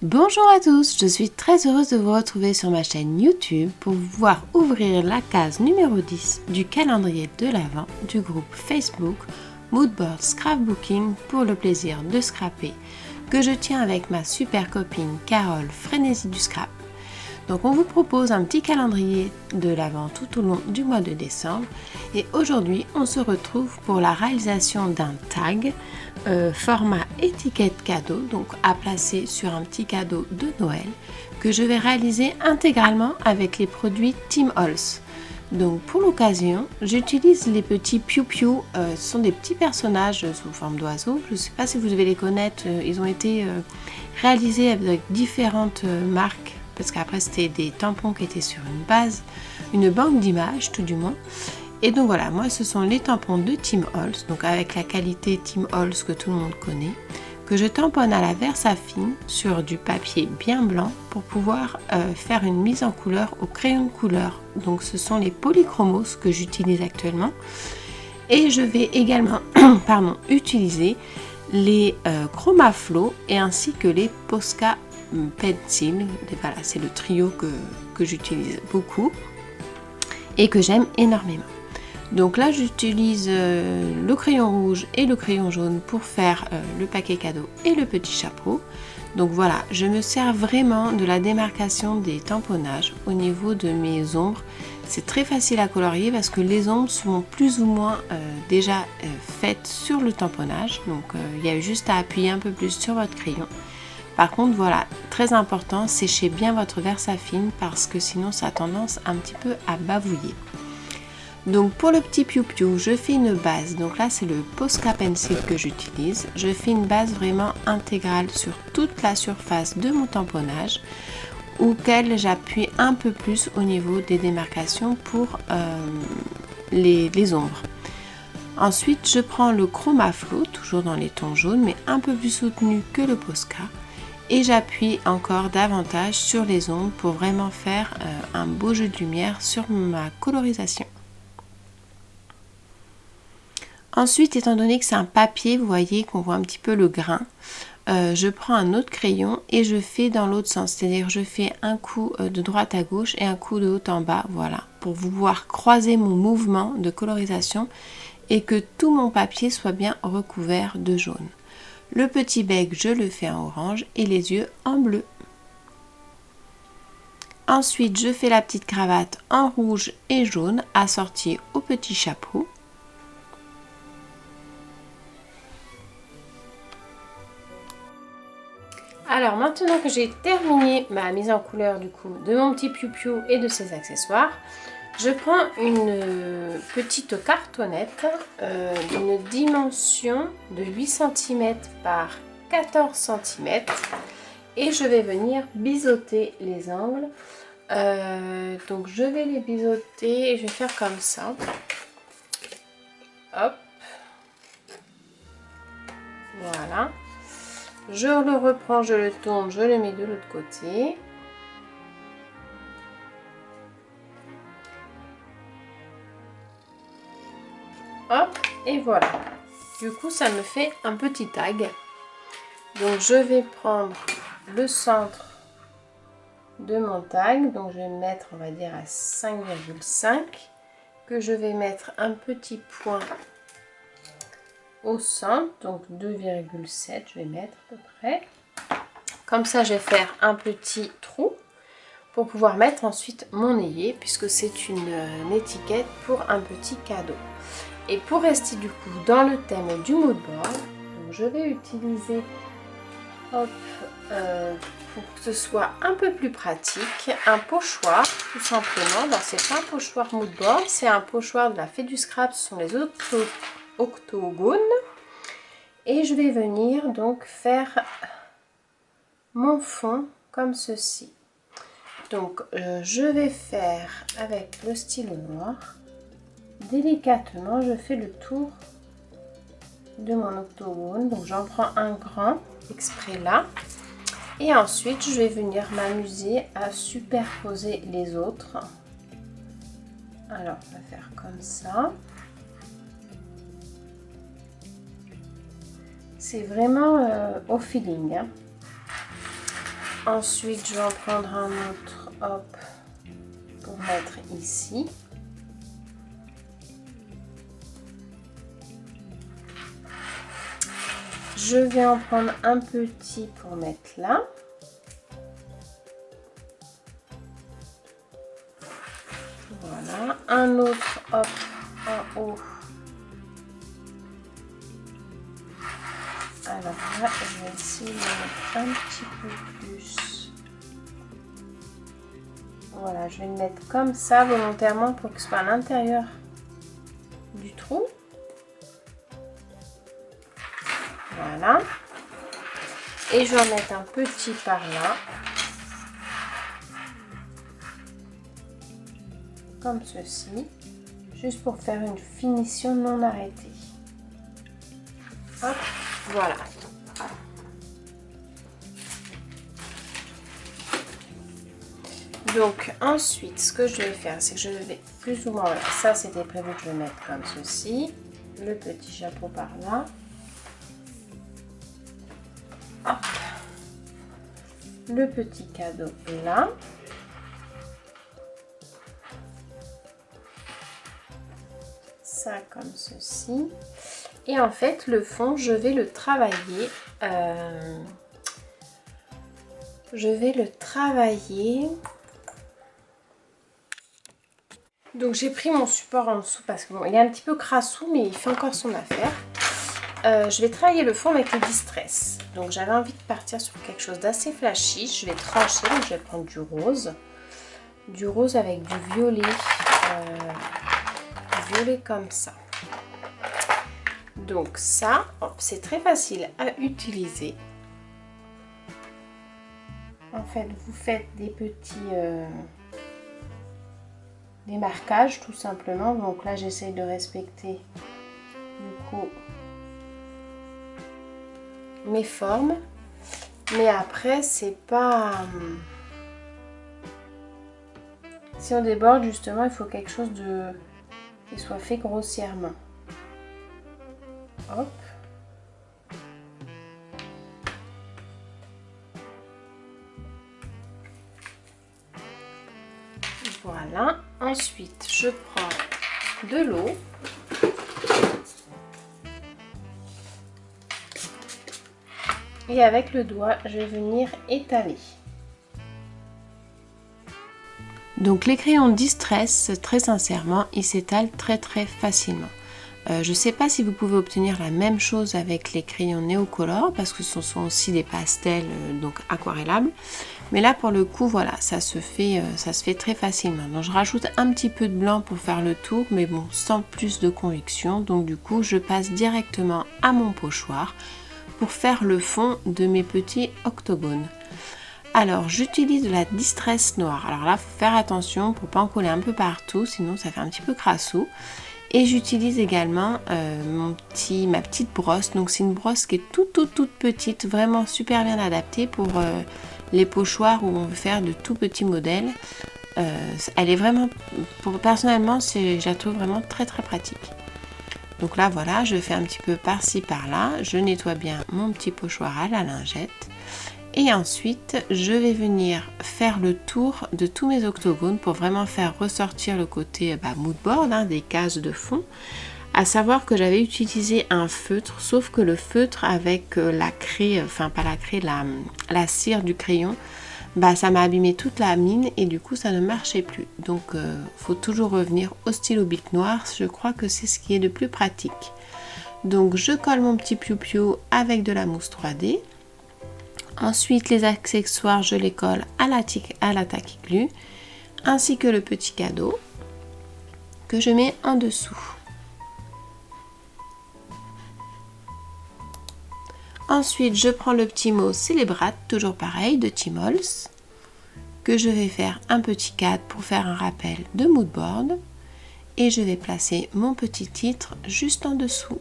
Bonjour à tous, je suis très heureuse de vous retrouver sur ma chaîne YouTube pour vous voir ouvrir la case numéro 10 du calendrier de l'Avent du groupe Facebook Moodboard Scrapbooking pour le plaisir de scraper que je tiens avec ma super copine Carole Frénésie du Scrap. Donc on vous propose un petit calendrier de l'Avent tout au long du mois de décembre et aujourd'hui on se retrouve pour la réalisation d'un tag format étiquette cadeau, donc à placer sur un petit cadeau de Noël que je vais réaliser intégralement avec les produits Tim Holtz. Donc pour l'occasion, j'utilise les petits Piou Piou, ce sont des petits personnages sous forme d'oiseaux, je ne sais pas si vous devez les connaître, ils ont été réalisés avec différentes marques, parce qu'après c'était des tampons qui étaient sur une base, une banque d'images tout du moins. Et donc voilà, moi ce sont les tampons de Tim Holtz, donc avec la qualité Tim Holtz que tout le monde connaît, que je tamponne à la Versafine sur du papier bien blanc pour pouvoir faire une mise en couleur au crayon de couleur. Donc ce sont les polychromos que j'utilise actuellement. Et je vais également utiliser les Chromaflow et ainsi que les Posca Pencil. Voilà, c'est le trio que j'utilise beaucoup et que j'aime énormément. Donc là j'utilise le crayon rouge et le crayon jaune pour faire le paquet cadeau et le petit chapeau. Donc voilà, je me sers vraiment de la démarcation des tamponnages au niveau de mes ombres. C'est très facile à colorier parce que les ombres sont plus ou moins déjà faites sur le tamponnage. Donc il y a juste à appuyer un peu plus sur votre crayon. Par contre voilà, très important, séchez bien votre Versafine parce que sinon ça a tendance un petit peu à bavouiller. Donc pour le petit Piou Piou, je fais une base, donc là c'est le Posca Pencil que j'utilise. Je fais une base vraiment intégrale sur toute la surface de mon tamponnage, auquel j'appuie un peu plus au niveau des démarcations pour les ombres. Ensuite je prends le Chromaflow, toujours dans les tons jaunes, mais un peu plus soutenu que le Posca. Et j'appuie encore davantage sur les ombres pour vraiment faire un beau jeu de lumière sur ma colorisation. Ensuite, étant donné que c'est un papier, vous voyez qu'on voit un petit peu le grain, je prends un autre crayon et je fais dans l'autre sens, c'est-à-dire je fais un coup de droite à gauche et un coup de haut en bas, voilà, pour pouvoir croiser mon mouvement de colorisation et que tout mon papier soit bien recouvert de jaune. Le petit bec, je le fais en orange et les yeux en bleu. Ensuite, je fais la petite cravate en rouge et jaune assortie au petit chapeau. Alors maintenant que j'ai terminé ma mise en couleur du coup de mon petit Piou Piou et de ses accessoires, je prends une petite cartonnette d'une dimension de 8 cm par 14 cm et je vais venir biseauter les angles. Donc je vais les biseauter et je vais faire comme ça. Hop. Voilà. Je le reprends, je le tourne, je le mets de l'autre côté. Hop, et voilà. Du coup, ça me fait un petit tag. Donc, je vais prendre le centre de mon tag. Donc, je vais me mettre, on va dire, à 5,5. Que je vais mettre un petit point au centre. Donc, 2,7, je vais mettre à peu près. Comme ça, je vais faire un petit trou pour pouvoir mettre ensuite mon ayé, puisque c'est une étiquette pour un petit cadeau. Et pour rester du coup dans le thème du moodboard, je vais utiliser, hop, pour que ce soit un peu plus pratique, un pochoir tout simplement. Donc c'est pas un pochoir moodboard, c'est un pochoir de la Fée du Scrap, ce sont les octogones. Et je vais venir donc faire mon fond comme ceci. Donc je vais faire avec le stylo noir, délicatement je fais le tour de mon octogone. Donc j'en prends un grand exprès là et ensuite je vais venir m'amuser à superposer les autres. Alors on va faire comme ça. C'est vraiment au feeling, hein. Ensuite, je vais en prendre un autre, hop, pour mettre ici. Je vais en prendre un petit pour mettre là. Voilà, un autre, hop, en haut. Alors là, je vais essayer de mettre un petit peu plus. Voilà, je vais le mettre comme ça volontairement pour que ce soit à l'intérieur du trou. Voilà. Et je vais en mettre un petit par là. Comme ceci. Juste pour faire une finition non arrêtée. Hop, voilà. Donc ensuite, ce que je vais faire, c'est que je vais plus ou moins, voilà, ça c'était prévu que je le mette comme ceci. Le petit chapeau par là. Hop. Le petit cadeau là. Ça comme ceci. Et en fait, le fond, je vais le travailler. Donc j'ai pris mon support en dessous parce que bon, il est un petit peu crassou, mais il fait encore son affaire. Je vais travailler le fond avec le Distress. Donc j'avais envie de partir sur quelque chose d'assez flashy. Je vais trancher, donc je vais prendre du rose. Du rose avec du violet. Violet comme ça. Donc ça, c'est très facile à utiliser. En fait, vous faites des petits démarquages tout simplement. Donc là, j'essaye de respecter du coup mes formes. Mais après, c'est pas... Si on déborde, justement, il faut quelque chose de qui soit fait grossièrement. Hop. Voilà. Ensuite, je prends de l'eau. Et avec le doigt, je vais venir étaler. Donc les crayons Distress, très sincèrement, ils s'étalent très facilement. Je ne sais pas si vous pouvez obtenir la même chose avec les crayons Neocolor parce que ce sont aussi des pastels donc aquarellables. Mais là pour le coup voilà, ça se fait très facilement. Donc je rajoute un petit peu de blanc pour faire le tour, mais bon sans plus de conviction. Donc du coup je passe directement à mon pochoir pour faire le fond de mes petits octogones. Alors j'utilise de la Distress noire. Alors là il faut faire attention pour pas en coller un peu partout, sinon ça fait un petit peu crassou. Et j'utilise également ma petite brosse. Donc c'est une brosse qui est toute petite, vraiment super bien adaptée pour les pochoirs où on veut faire de tout petits modèles. Elle est vraiment, personnellement, je la trouve vraiment très pratique. Donc là voilà, je fais un petit peu par-ci par-là. Je nettoie bien mon petit pochoir à la lingette. Et ensuite, je vais venir faire le tour de tous mes octogones pour vraiment faire ressortir le côté mood board, hein, des cases de fond. À savoir que j'avais utilisé un feutre, sauf que le feutre avec la craie, enfin pas la craie, la cire du crayon, ça m'a abîmé toute la mine et du coup ça ne marchait plus. Donc faut toujours revenir au stylo bic noir, je crois que c'est ce qui est le plus pratique. Donc je colle mon petit piou-piou avec de la mousse 3D. Ensuite, les accessoires, je les colle à la taquiclue, ainsi que le petit cadeau que je mets en dessous. Ensuite, je prends le petit mot Célébrate, toujours pareil, de Timols, que je vais faire un petit cadre pour faire un rappel de mood board. Et je vais placer mon petit titre juste en dessous.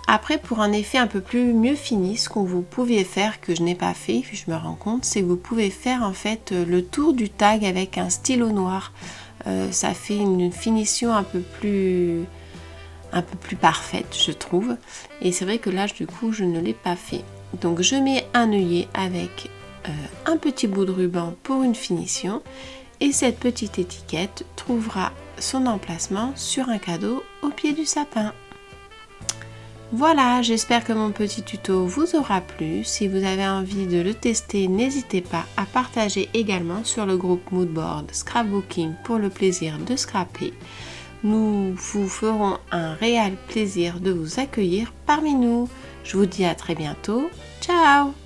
Après, pour un effet un peu plus mieux fini, ce que vous pouviez faire, que je n'ai pas fait, puis je me rends compte, c'est que vous pouvez faire en fait le tour du tag avec un stylo noir. Ça fait une finition un peu plus parfaite, je trouve. Et c'est vrai que là, du coup, je ne l'ai pas fait. Donc je mets un œillet avec un petit bout de ruban pour une finition et cette petite étiquette trouvera son emplacement sur un cadeau au pied du sapin. Voilà, j'espère que mon petit tuto vous aura plu. Si vous avez envie de le tester, n'hésitez pas à partager également sur le groupe Moodboard Scrapbooking pour le plaisir de scraper. Nous vous ferons un réel plaisir de vous accueillir parmi nous. Je vous dis à très bientôt. Ciao!